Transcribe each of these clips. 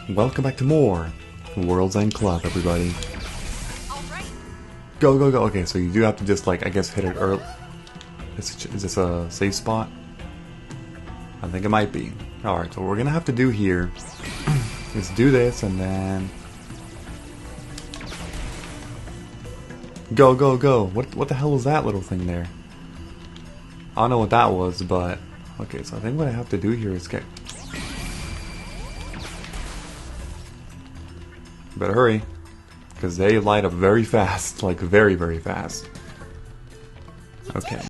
Welcome back to more World's End Club, everybody. Alright. Go, go, go. Okay, so you do have to just, like, I guess hit it early. Is this a safe spot? I think it might be. Alright, so what we're gonna have to do here is do this and then... Go, go, go. What the hell was that little thing there? I don't know what that was, but... Okay, so I think what I have to do here is get... Better hurry. Because they light up very fast. Like, very, very fast. Okay.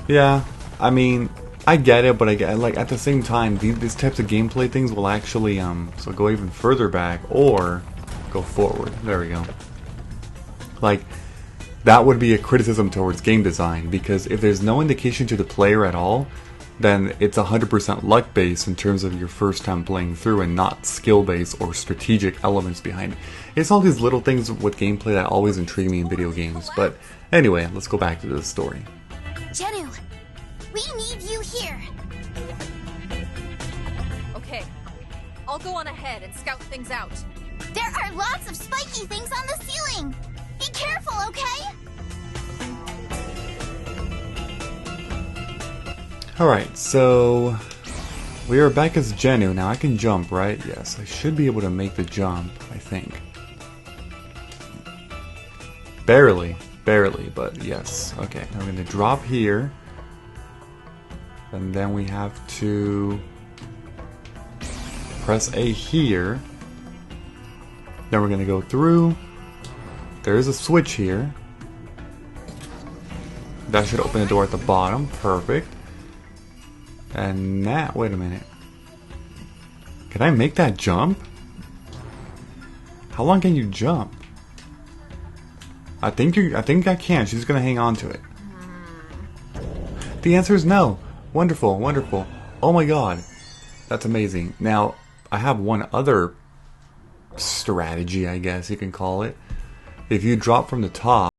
Yeah, I mean, I get it, but I get, like, at the same time, these types of gameplay things will actually, so go even further back, or go forward. There we go. Like, that would be a criticism towards game design, because if there's no indication to the player at all, then it's 100% luck-based in terms of your first time playing through and not skill-based or strategic elements behind it. It's all these little things with gameplay that always intrigue me in video games, but anyway, let's go back to the story. Jennu, we need you here. Okay. I'll go on ahead and scout things out. There are lots of spiky things on the ceiling. Be careful, okay? Alright, so we are back as Jennu. Now I can jump, right? Yes, I should be able to make the jump, I think. Barely, but yes. Okay, now we're going to drop here. And then we have to press A here. Then we're going to go through. There is a switch here. That should open the door at the bottom. Perfect. And now, wait a minute. Can I make that jump? How long can you jump? I think I can. She's gonna hang on to it. The answer is no. Wonderful, wonderful. Oh my god. That's amazing. Now, I have one other strategy, I guess you can call it. If you drop from the top,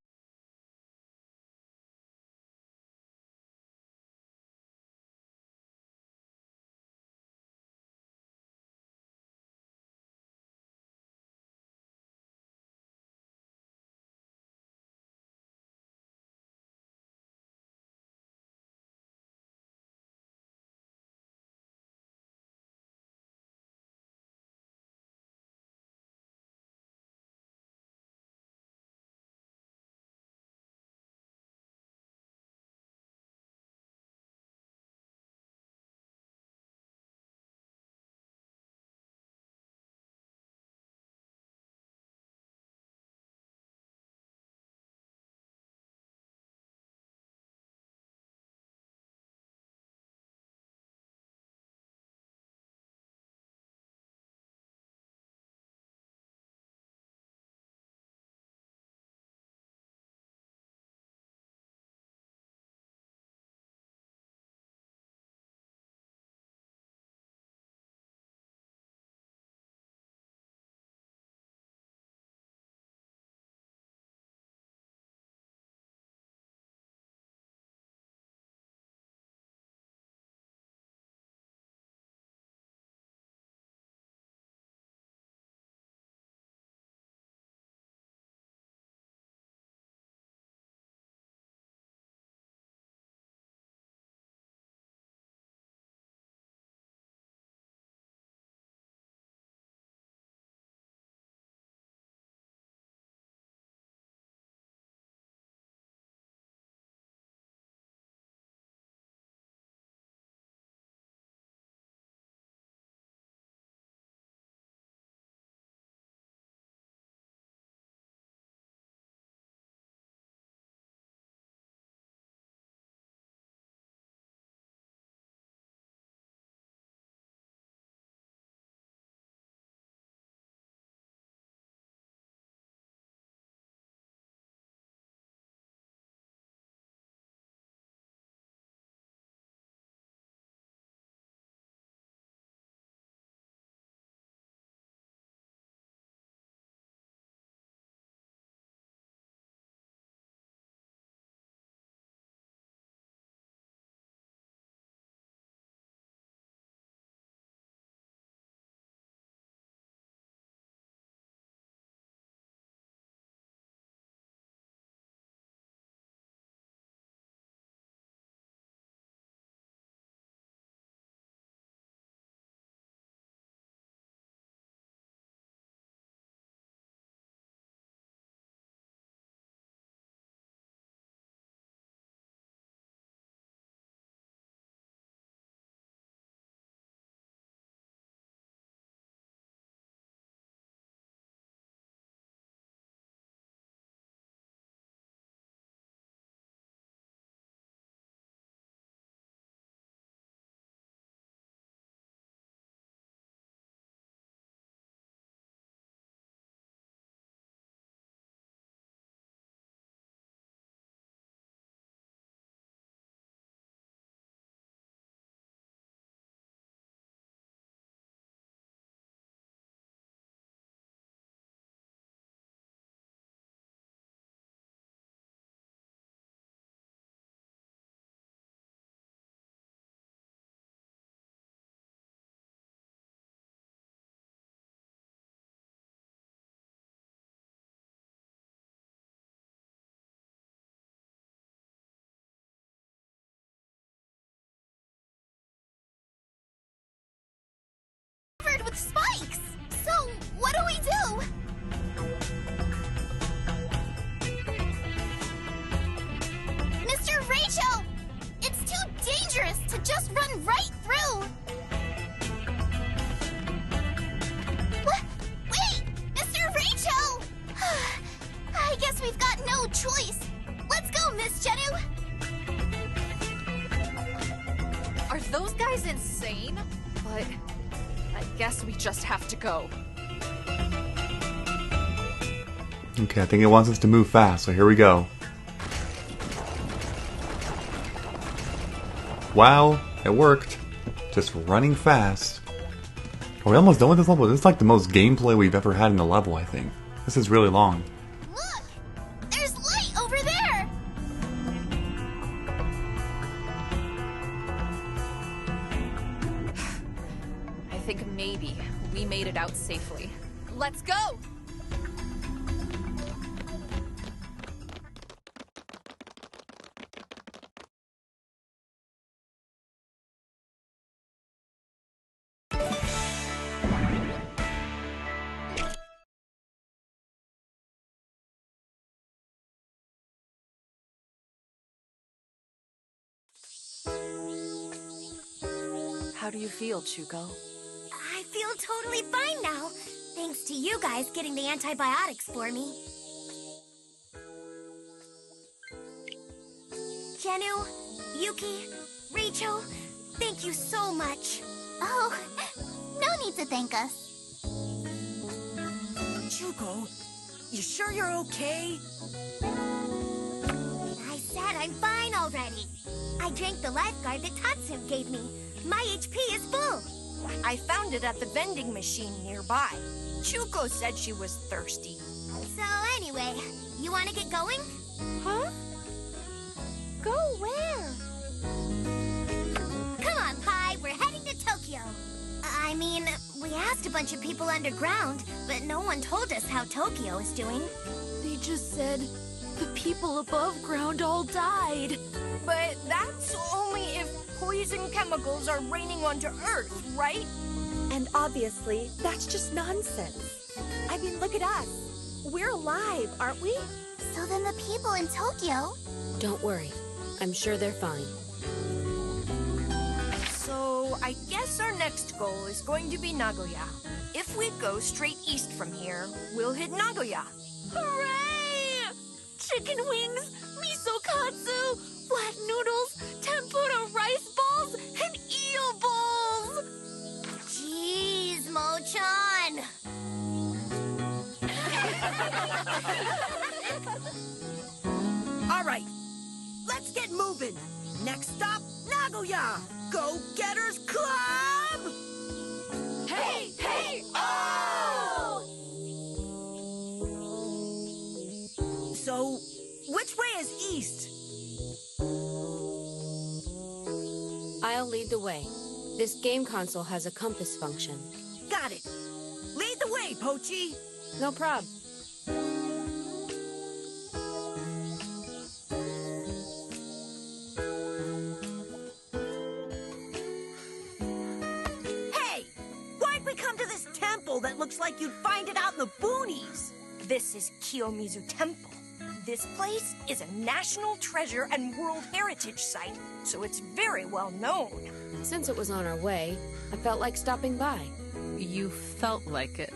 guess we've got no choice. Let's go, Miss Jennu! Are those guys insane? But I guess we just have to go. Okay, I think it wants us to move fast, so here we go. Wow, it worked. Just running fast. Are we almost done with this level? This is like the most gameplay we've ever had in a level, I think. This is really long. Look! There's light over there! I think maybe we made it out safely. Let's go! How do you feel, Chuko? I feel totally fine now, thanks to you guys getting the antibiotics for me. Jennu, Yuki, Rachel, thank you so much. Oh, no need to thank us. Chuko, you sure you're okay? I said I'm fine already. I drank the lifeguard that Tatsu gave me. My HP is full. I found it at the vending machine nearby. Chuko said she was thirsty. So anyway, you want to get going? Huh? Go where? Come on, Pi, we're heading to Tokyo. I mean, we asked a bunch of people underground, but no one told us how Tokyo is doing. They just said the people above ground all died. But that's only if poison chemicals are raining onto Earth, right? And obviously, that's just nonsense. I mean, look at us. We're alive, aren't we? So then the people in Tokyo... Don't worry. I'm sure they're fine. So I guess our next goal is going to be Nagoya. If we go straight east from here, we'll hit Nagoya. Hooray! Chicken wings, miso katsu, flat noodles, tempura rice balls, and eel balls! Jeez, Mo-chan! All right, let's get moving. Next stop, Nagoya. Go-Getters Club! Hey, hey, oh! So, which way is east? I'll lead the way. This game console has a compass function. Got it. Lead the way, Pochi. No prob. Hey! Why'd we come to this temple that looks like you'd find it out in the boonies? This is Kiyomizu Temple. This place is a national treasure and World Heritage Site, so it's very well known. Since it was on our way, I felt like stopping by. You felt like it.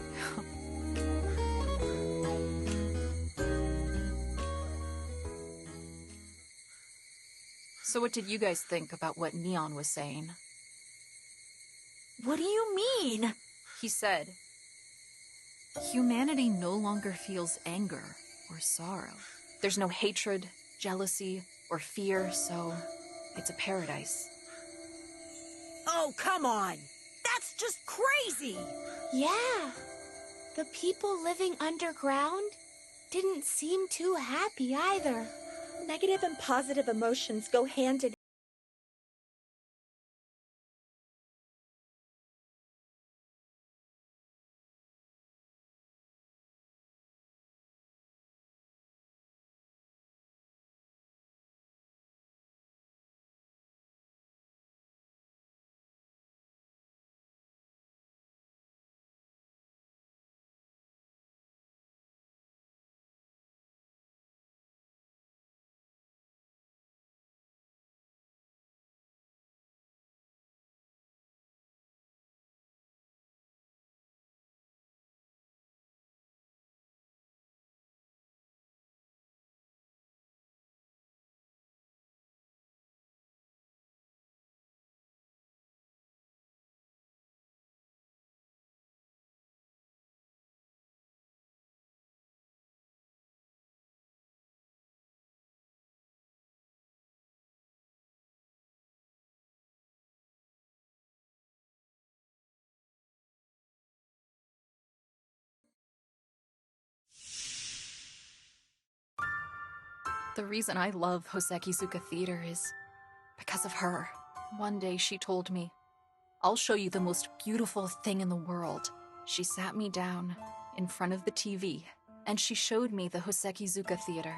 So what did you guys think about what Neon was saying? What do you mean? He said, humanity no longer feels anger or sorrow. There's no hatred, jealousy, or fear, so it's a paradise. Oh, come on! That's just crazy! Yeah. The people living underground didn't seem too happy either. Negative and positive emotions go hand in The reason I love Hosekizuka Theater is because of her. One day she told me, "I'll show you the most beautiful thing in the world." She sat me down in front of the TV, and she showed me the Hosekizuka Theater.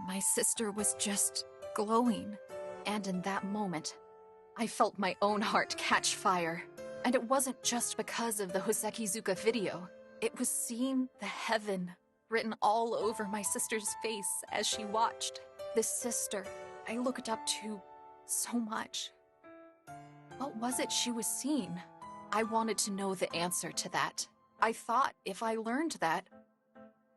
My sister was just glowing, and in that moment, I felt my own heart catch fire. And it wasn't just because of the Hosekizuka video. It was seeing the heaven written all over my sister's face as she watched. This sister I looked up to so much. What was it she was seeing? I wanted to know the answer to that. I thought if I learned that,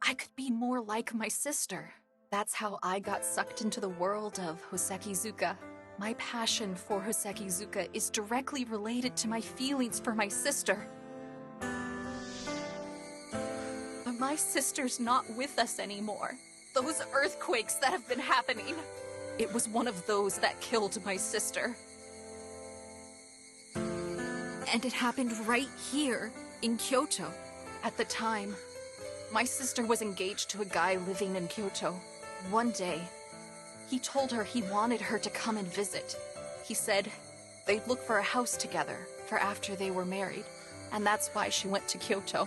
I could be more like my sister. That's how I got sucked into the world of Hosekizuka. My passion for Hosekizuka is directly related to my feelings for my sister. But my sister's not with us anymore. Those earthquakes that have been happening, it was one of those that killed my sister. And it happened right here in Kyoto. At the time, my sister was engaged to a guy living in Kyoto. One day, he told her he wanted her to come and visit. He said they'd look for a house together for after they were married, and that's why she went to Kyoto,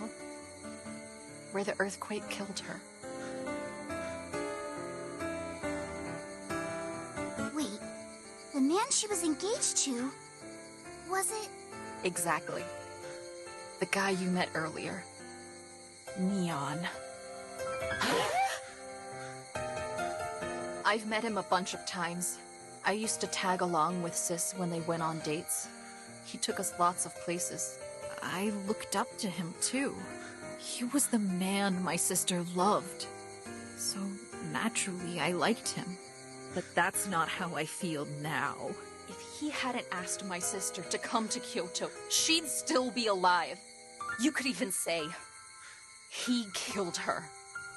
where the earthquake killed her. Wait, the man she was engaged to, was it? Exactly. The guy you met earlier. Neon. I've met him a bunch of times. I used to tag along with Sis when they went on dates. He took us lots of places. I looked up to him, too. He was the man my sister loved. So, naturally, I liked him. But that's not how I feel now. If he hadn't asked my sister to come to Kyoto, she'd still be alive. You could even say, he killed her.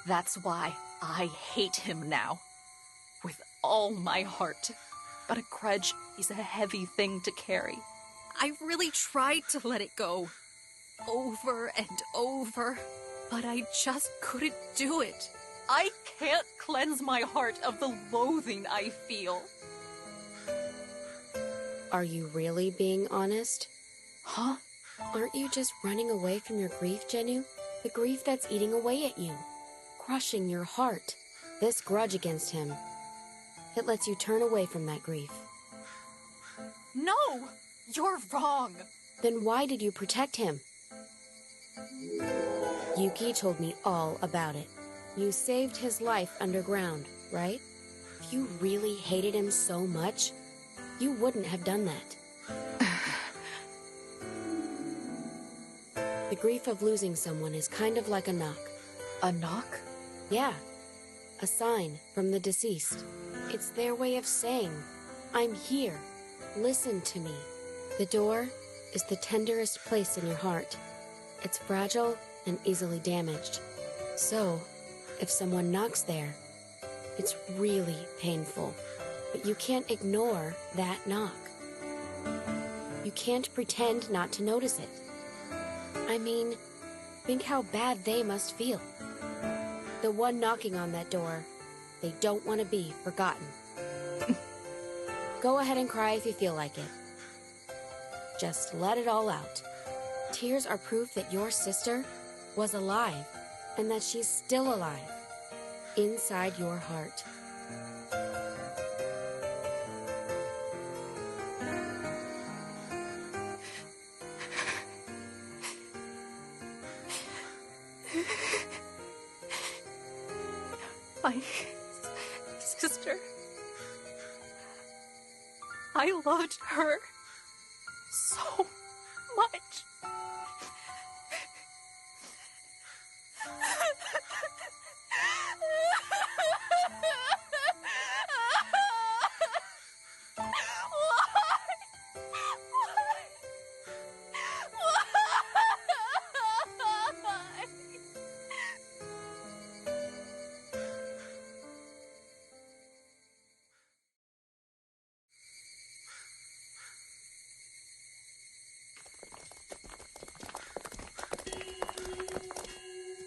That's why I hate him now. With all my heart. But a grudge is a heavy thing to carry. I really tried to let it go. Over and over. But I just couldn't do it. I can't cleanse my heart of the loathing I feel. Are you really being honest? Huh? Aren't you just running away from your grief, Jennu? The grief that's eating away at you. Crushing your heart. This grudge against him. It lets you turn away from that grief. No! You're wrong! Then why did you protect him? Yuki told me all about it. You saved his life underground, right? If you really hated him so much, you wouldn't have done that. The grief of losing someone is kind of like a knock. A knock? Yeah. A sign from the deceased. It's their way of saying, I'm here. Listen to me. The door is the tenderest place in your heart. It's fragile and easily damaged. So, if someone knocks there, it's really painful. But you can't ignore that knock. You can't pretend not to notice it. I mean, think how bad they must feel. The one knocking on that door, they don't want to be forgotten. Go ahead and cry if you feel like it. Just let it all out. Tears are proof that your sister was alive, and that she's still alive, inside your heart. My sister. I loved her so much.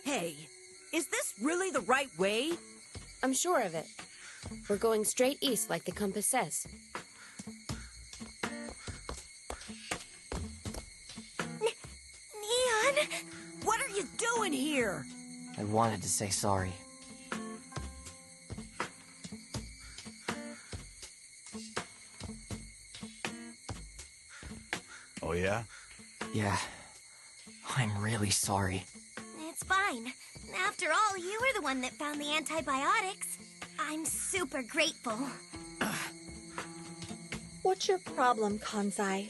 Hey, is this really the right way? I'm sure of it. We're going straight east like the compass says. Neon! What are you doing here? I wanted to say sorry. Oh, yeah? Yeah. I'm really sorry. It's fine. After all, you were the one that found the antibiotics. I'm super grateful. What's your problem, Kanzai?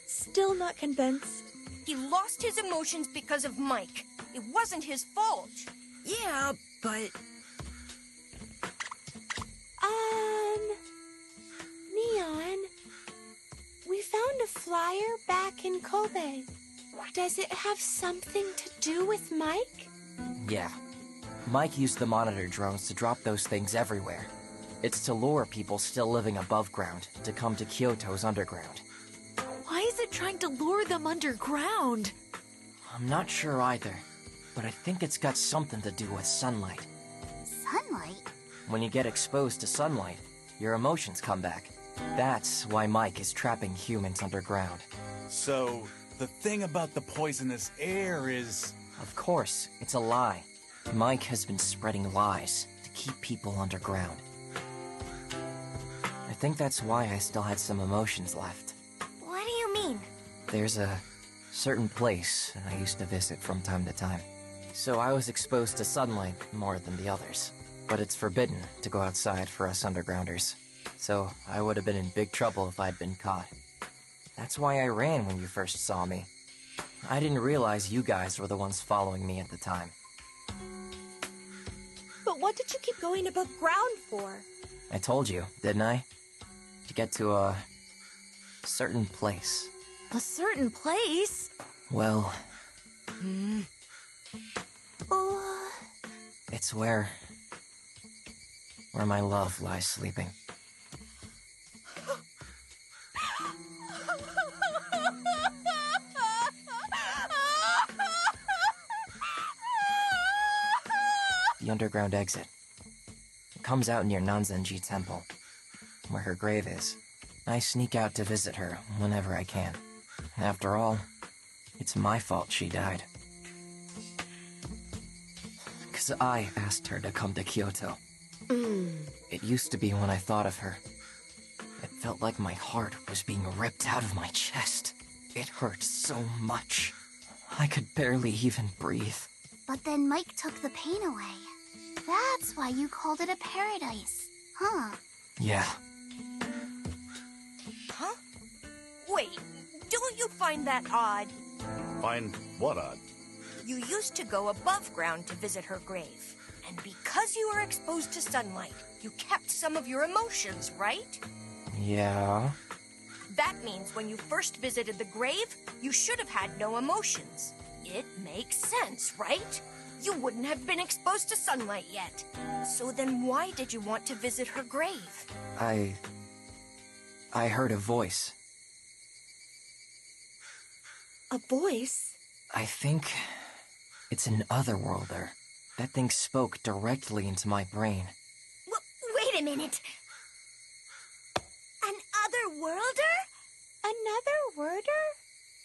Still not convinced? He lost his emotions because of Mike. It wasn't his fault. Yeah, but... Neon, we found a flyer back in Kobe. Does it have something to do with Mike? Yeah. Mike used the monitor drones to drop those things everywhere. It's to lure people still living above ground to come to Kyoto's underground. Why is it trying to lure them underground? I'm not sure either, but I think it's got something to do with sunlight. Sunlight? When you get exposed to sunlight, your emotions come back. That's why Mike is trapping humans underground. So, the thing about the poisonous air is... Of course, it's a lie. Mike has been spreading lies to keep people underground. I think that's why I still had some emotions left. What do you mean? There's a certain place I used to visit from time to time. So I was exposed to sunlight more than the others. But it's forbidden to go outside for us undergrounders. So I would have been in big trouble if I'd been caught. That's why I ran when you first saw me. I didn't realize you guys were the ones following me at the time. But what did you keep going above ground for? I told you, didn't I? To get to a certain place. A certain place? Well, Oh, it's where my love lies sleeping. The underground exit. It comes out near Nanzenji Temple, where her grave is. I sneak out to visit her whenever I can. After all, it's my fault she died. 'Cause I asked her to come to Kyoto. It used to be when I thought of her. It felt like my heart was being ripped out of my chest. It hurt so much. I could barely even breathe. but then Mike took the pain away. That's why you called it a paradise, huh? Yeah, Huh? Wait, don't you find that odd? Find what odd? You used to go above ground to visit her grave. And because you were exposed to sunlight, you kept some of your emotions, right? yeah. That means when you first visited the grave, you should have had no emotions. It makes sense, right? You wouldn't have been exposed to sunlight yet. So then why did you want to visit her grave? I heard a voice. A voice? I think it's an otherworlder. That thing spoke directly into my brain. Wait a minute. An otherworlder? Another worder?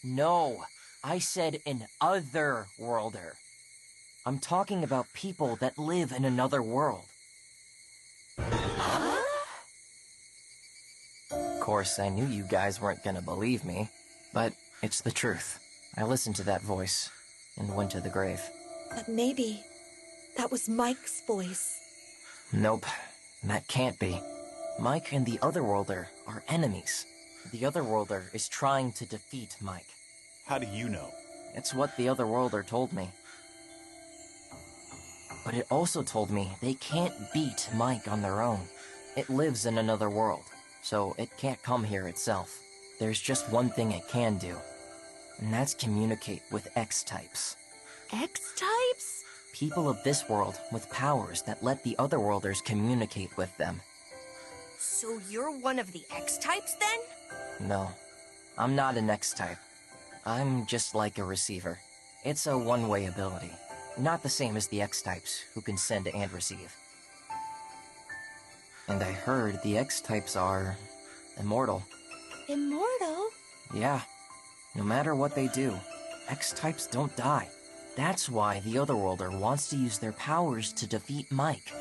No, I said an otherworlder. I'm talking about people that live in another world. Of course, I knew you guys weren't gonna believe me, but it's the truth. I listened to that voice and went to the grave. But maybe that was Mike's voice. Nope, that can't be. Mike and the Otherworlder are enemies. The Otherworlder is trying to defeat Mike. How do you know? It's what the Otherworlder told me. But it also told me they can't beat Mike on their own. It lives in another world, so it can't come here itself. There's just one thing it can do, and that's communicate with X-types. X-types? People of this world with powers that let the Otherworlders communicate with them. So you're one of the X-types then? No, I'm not an X-type. I'm just like a receiver. It's a one-way ability. Not the same as the X-types, who can send and receive. And I heard the X-types are immortal. Immortal? Yeah. No matter what they do, X-types don't die. That's why the Otherworlder wants to use their powers to defeat Mike.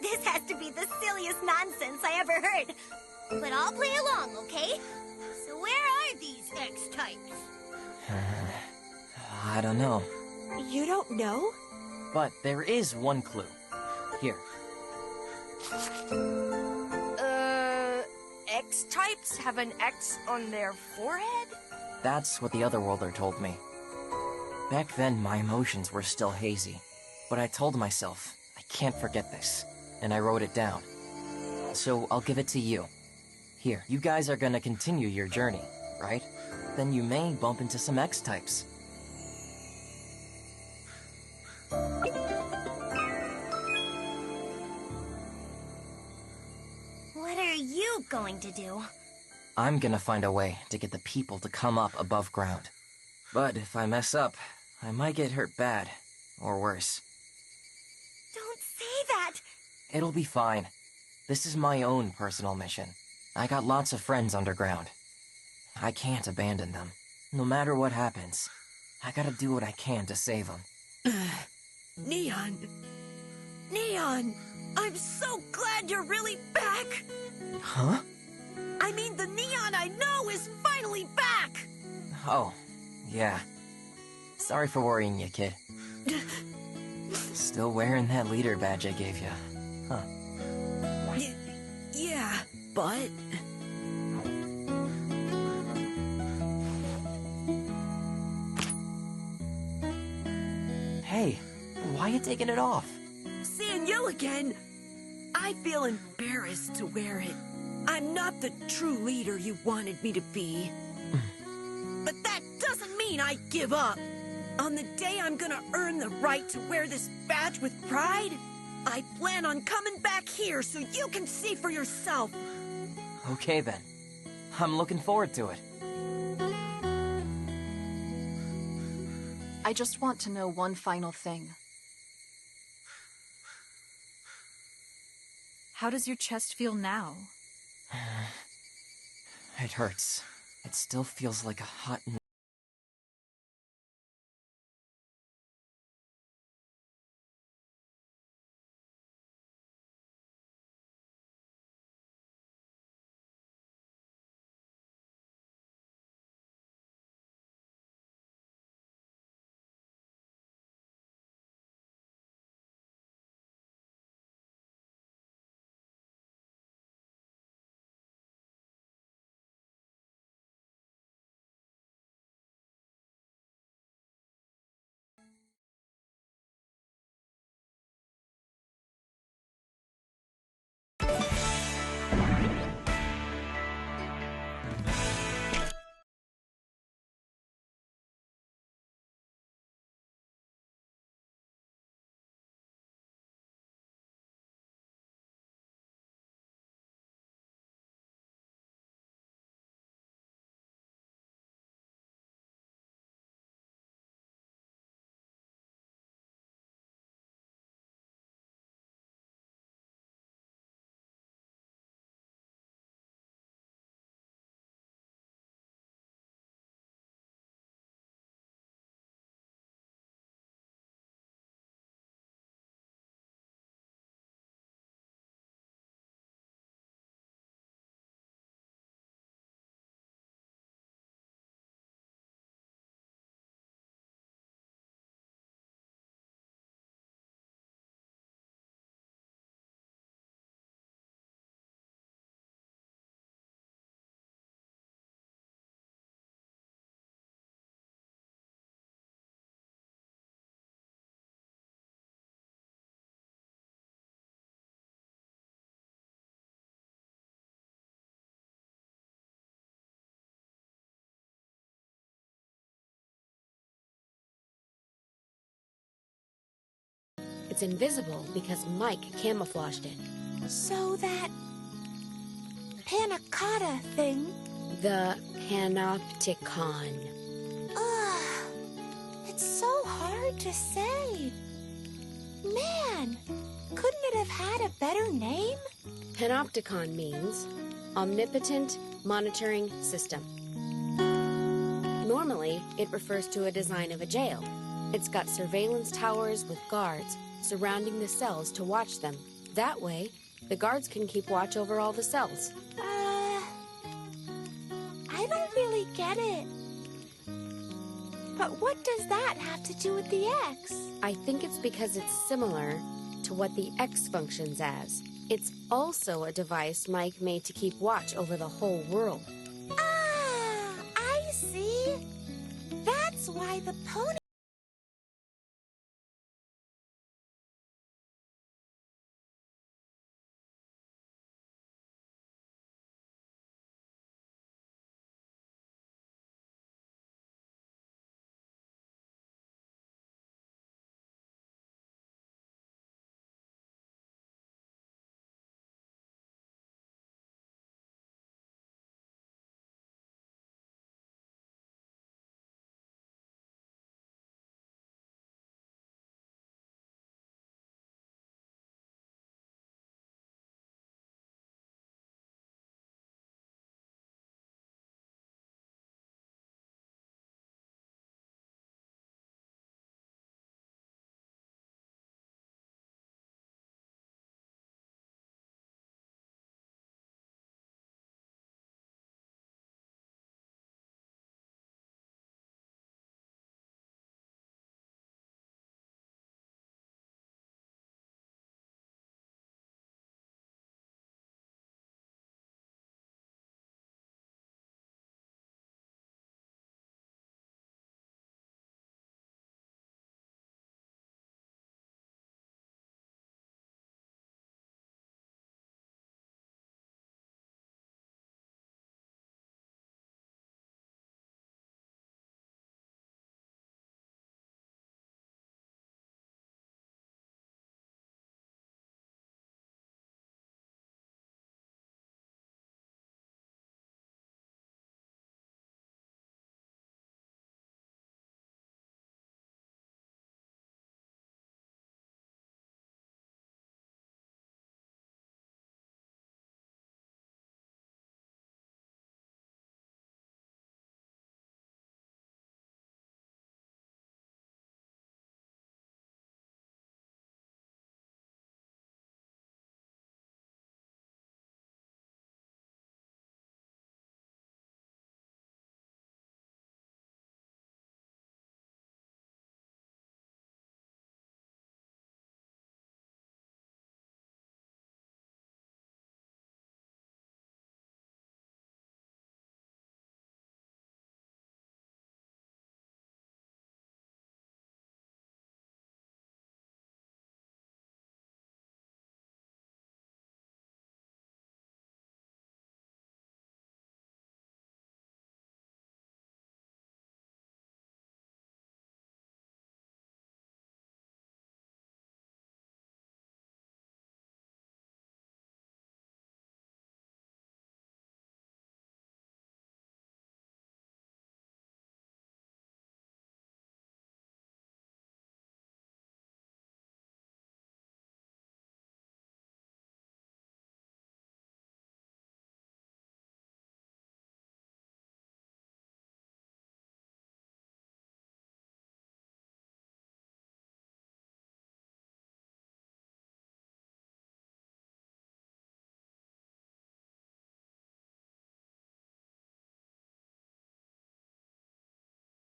This has to be the silliest nonsense I ever heard. But I'll play along, okay? So where are these X-types? I don't know. You don't know? But there is one clue. Here. X-types have an X on their forehead? That's what the Otherworlder told me. Back then, my emotions were still hazy. But I told myself, I can't forget this. And I wrote it down. So I'll give it to you. Here, you guys are gonna continue your journey, right? Then you may bump into some X-types. What are you going to do? I'm gonna find a way to get the people to come up above ground. But if I mess up, I might get hurt bad. Or worse. Don't say that! It'll be fine. This is my own personal mission. I got lots of friends underground. I can't abandon them. No matter what happens, I gotta do what I can to save them. Neon. Neon! I'm so glad you're really back! Huh? I mean, the Neon I know is finally back! Oh, yeah. Sorry for worrying you, kid. Still wearing that leader badge I gave you, huh? Yeah, but... Hey, why you taking it off? Seeing you again, I feel embarrassed to wear it. I'm not the true leader you wanted me to be. But that doesn't mean I give up. On the day I'm gonna earn the right to wear this badge with pride, I plan on coming back here so you can see for yourself. Okay then. I'm looking forward to it. I just want to know one final thing. How does your chest feel now? It hurts. It still feels like a hot... It's invisible because Mike camouflaged it. So that panna-cotta thing. The panopticon. Ugh. It's so hard hard to say. Man, couldn't it have had a better name? Panopticon means Omnipotent Monitoring System. Normally, it refers to a design of a jail. It's got surveillance towers with guards surrounding the cells to watch them. That way, the guards can keep watch over all the cells. I don't really get it. But what does that have to do with the X? I think it's because it's similar to what the X functions as. It's also a device Mike made to keep watch over the whole world. Ah, I see. That's why the pony...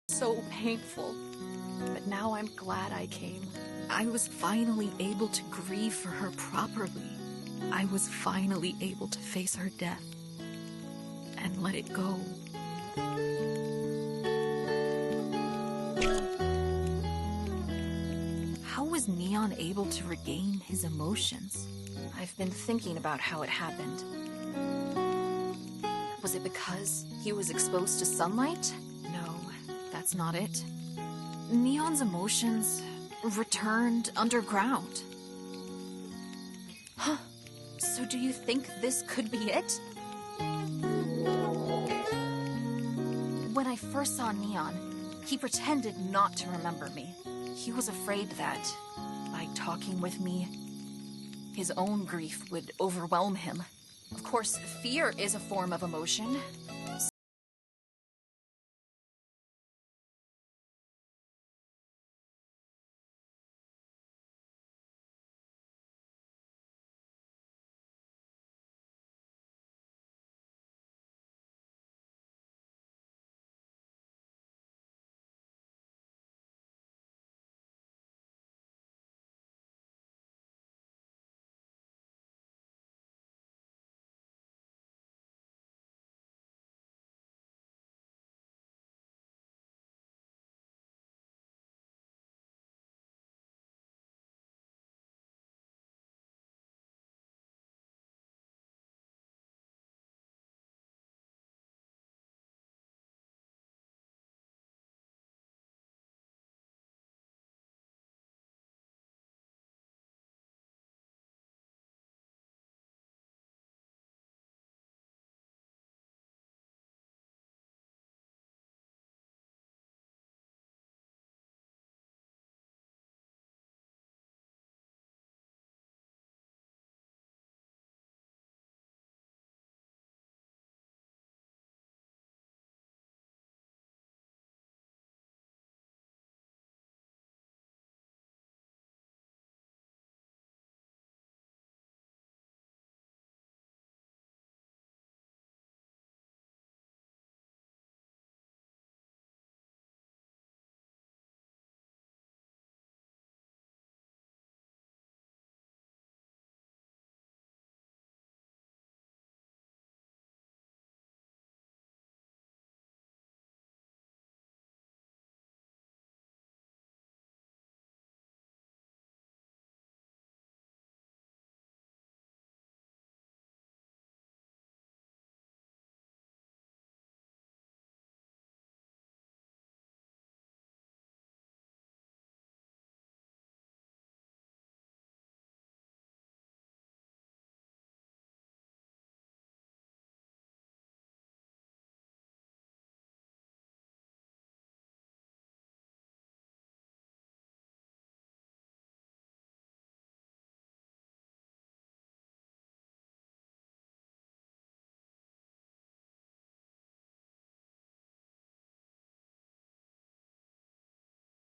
So painful. But now I'm glad I came. I was finally able to grieve for her properly. I was finally able to face her death and let it go. How was Neon able to regain his emotions? I've been thinking about how it happened. Was it because he was exposed to sunlight? No, that's not it. Neon's emotions returned underground. Huh. So do you think this could be it? When I first saw Neon, He pretended not to remember me. He was afraid that, by talking with me, his own grief would overwhelm him. Of course, fear is a form of emotion.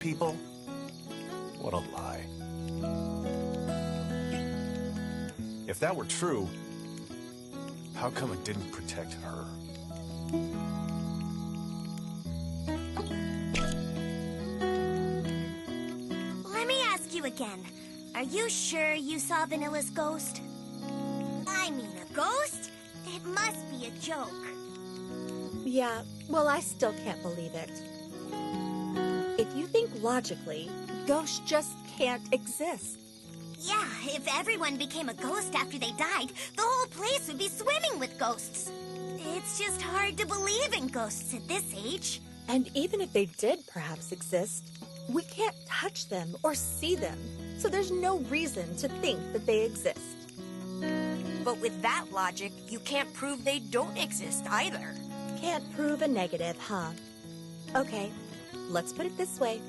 People? What a lie. If that were true, how come it didn't protect her? Let me ask you again. Are you sure you saw Vanilla's ghost? I mean, a ghost? It must be a joke. Yeah, well, I still can't believe it. If you think logically, ghosts just can't exist. Yeah, if everyone became a ghost after they died, the whole place would be swimming with ghosts. It's just hard to believe in ghosts at this age. And even if they did perhaps exist, we can't touch them or see them, so there's no reason to think that they exist. But with that logic, you can't prove they don't exist either. Can't prove a negative, huh? Okay, let's put it this way.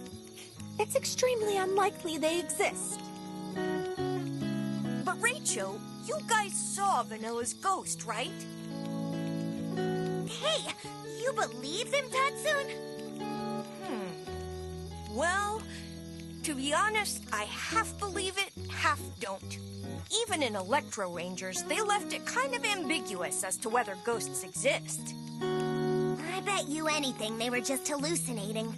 It's extremely unlikely they exist. But Rachel, you guys saw Vanilla's ghost, right? Hey, you believe them, Tatsun? Well, to be honest, I half believe it, half don't. Even in Electro Rangers, they left it kind of ambiguous as to whether ghosts exist. I bet you anything they were just hallucinating.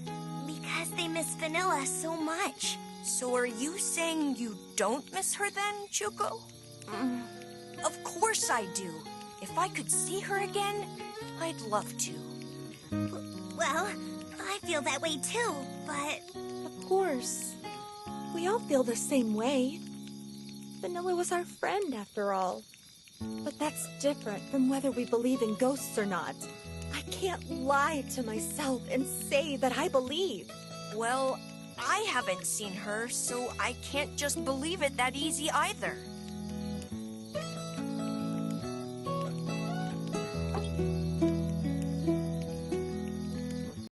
Because they miss Vanilla so much. So are you saying you don't miss her then, Chuko? Of course I do. If I could see her again, I'd love to. Well, I feel that way too, but... Of course. We all feel the same way. Vanilla was our friend, after all. But that's different from whether we believe in ghosts or not. I can't lie to myself and say that I believe. Well, I haven't seen her, so I can't just believe it that easy either.